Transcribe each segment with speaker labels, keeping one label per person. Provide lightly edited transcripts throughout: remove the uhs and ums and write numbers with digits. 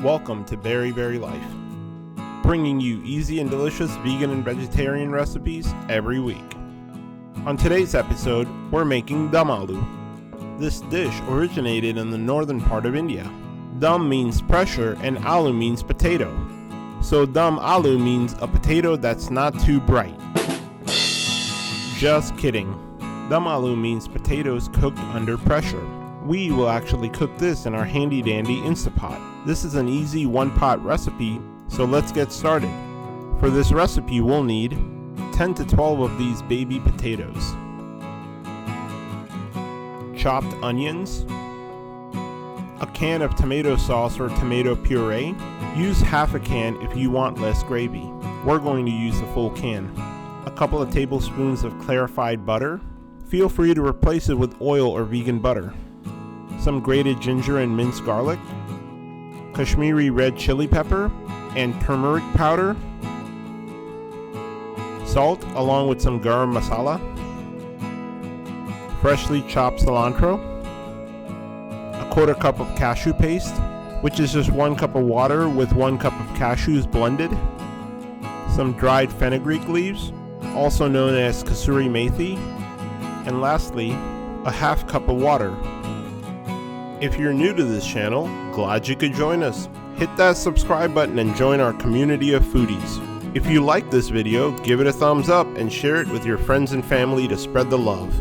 Speaker 1: Welcome to Berry Life, bringing you easy and delicious vegan and vegetarian recipes every week. On today's episode, we're making Dum Aloo. This dish originated in the northern part of India. Dum means pressure and aloo means potato. So Dum Aloo means a potato that's not too bright. Just kidding. Dum Aloo means potatoes cooked under pressure. We will actually cook this in our handy dandy Instant Pot. This is an easy one-pot recipe, so let's get started. For this recipe, we'll need 10 to 12 of these baby potatoes, chopped onions, a can of tomato sauce or tomato puree. Use half a can if you want less gravy. We're going to use the full can. A couple of tablespoons of clarified butter. Feel free to replace it with oil or vegan butter. Some grated ginger and minced garlic, Kashmiri red chili pepper, and turmeric powder, salt along with some garam masala, freshly chopped cilantro, a quarter cup of cashew paste, which is just 1 cup of water with 1 cup of cashews blended, some dried fenugreek leaves, also known as kasuri methi, and lastly, a half cup of water. If you're new to this channel, glad you could join us. Hit that subscribe button and join our community of foodies. If you like this video, give it a thumbs up and share it with your friends and family to spread the love.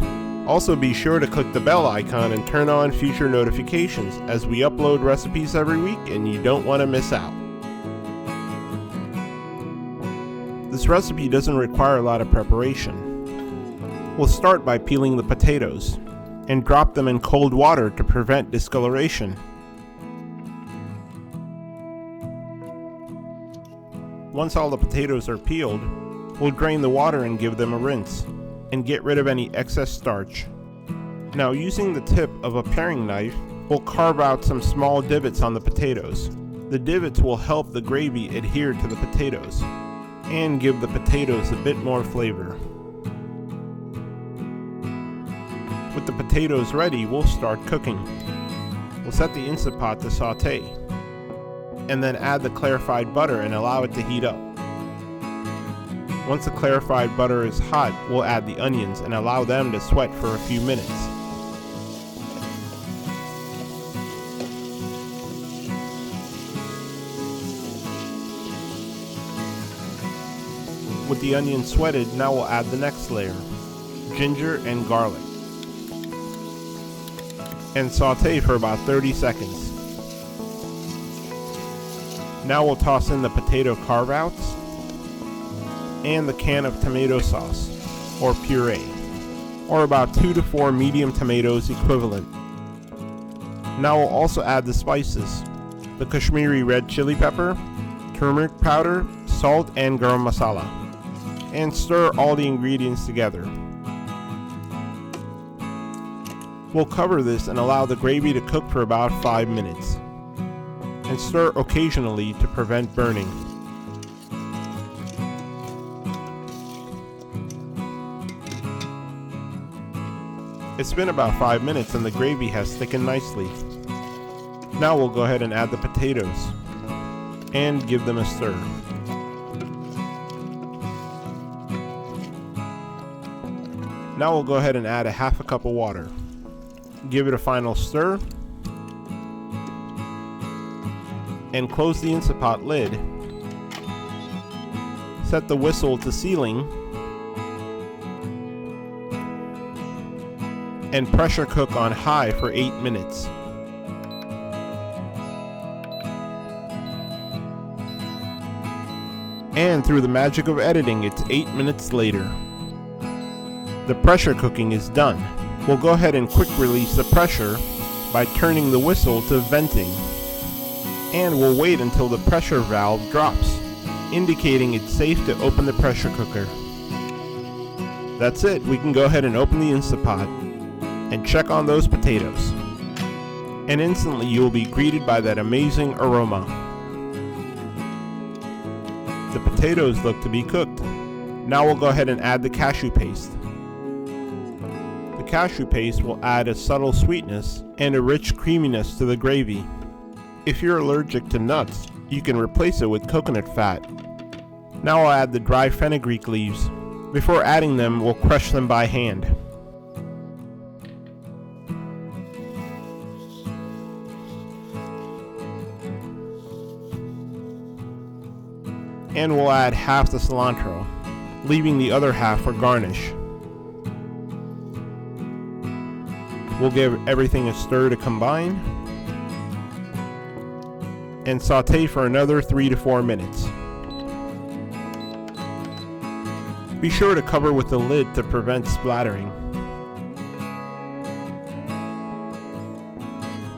Speaker 1: Also be sure to click the bell icon and turn on future notifications as we upload recipes every week and you don't want to miss out. This recipe doesn't require a lot of preparation. We'll start by peeling the potatoes and drop them in cold water to prevent discoloration. Once all the potatoes are peeled, we'll drain the water and give them a rinse, and get rid of any excess starch. Now, using the tip of a paring knife, we'll carve out some small divots on the potatoes. The divots will help the gravy adhere to the potatoes, and give the potatoes a bit more flavor. With the potatoes ready, we'll start cooking. We'll set the Instant Pot to saute, and then add the clarified butter and allow it to heat up. Once the clarified butter is hot, we'll add the onions and allow them to sweat for a few minutes. With the onions sweated, now we'll add the next layer, ginger and garlic, and saute for about 30 seconds. Now we'll toss in the potato carve-outs and the can of tomato sauce or puree, or about 2 to 4 medium tomatoes equivalent. Now we'll also add the spices, the Kashmiri red chili pepper, turmeric powder, salt, and garam masala, and stir all the ingredients together. We'll cover this and allow the gravy to cook for about 5 minutes, and stir occasionally to prevent burning. It's been about 5 minutes and the gravy has thickened nicely. Now we'll go ahead and add the potatoes and give them a stir. Now we'll go ahead and add a half a cup of water. Give it a final stir, and close the Instant Pot lid. Set the whistle to sealing, and pressure cook on high for 8 minutes. And through the magic of editing, it's 8 minutes later. The pressure cooking is done. We'll go ahead and quick release the pressure by turning the whistle to venting, and we'll wait until the pressure valve drops, indicating it's safe to open the pressure cooker. That's it. We can go ahead and open the Instant Pot and check on those potatoes, and instantly you'll be greeted by that amazing aroma. The potatoes look to be cooked. Now we'll go ahead and add the cashew paste. Cashew paste will add a subtle sweetness and a rich creaminess to the gravy. If you're allergic to nuts, you can replace it with coconut fat. Now I'll add the dry fenugreek leaves. Before adding them, we'll crush them by hand. And we'll add half the cilantro, leaving the other half for garnish. We'll give everything a stir to combine and saute for another 3 to 4 minutes. Be sure to cover with the lid to prevent splattering.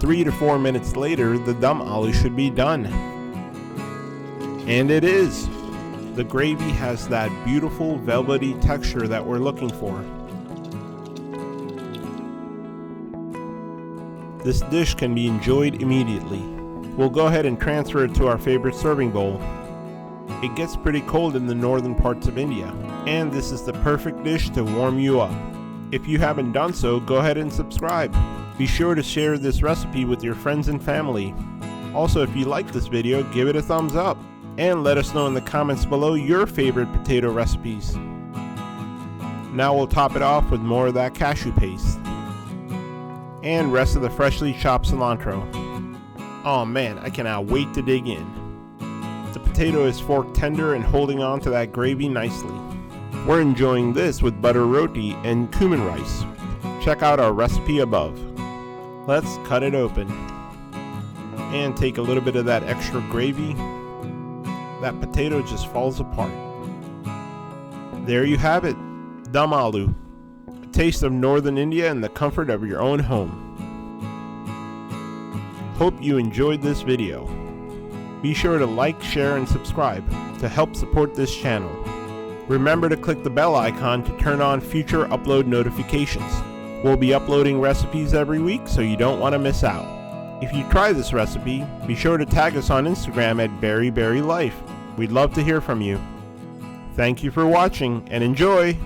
Speaker 1: 3 to 4 minutes later, the dum aloo should be done. And it is! The gravy has that beautiful velvety texture that we're looking for. This dish can be enjoyed immediately. We'll go ahead and transfer it to our favorite serving bowl. It gets pretty cold in the northern parts of India, and this is the perfect dish to warm you up. If you haven't done so, go ahead and subscribe. Be sure to share this recipe with your friends and family. Also, if you like this video, give it a thumbs up, and let us know in the comments below your favorite potato recipes. Now we'll top it off with more of that cashew paste, and rest of the freshly chopped cilantro. Oh man, I cannot wait to dig in. The potato is fork tender and holding on to that gravy nicely. We're enjoying this with butter roti and cumin rice. Check out our recipe above. Let's cut it open and take a little bit of that extra gravy. That potato just falls apart. There you have it, dum aloo. A taste of northern India in the comfort of your own home. Hope you enjoyed this video. Be sure to like, share, and subscribe to help support this channel. Remember to click the bell icon to turn on future upload notifications. We'll be uploading recipes every week, so you don't want to miss out. If you try this recipe, be sure to tag us on Instagram at BerryBerryLife. We'd love to hear from you. Thank you for watching and enjoy!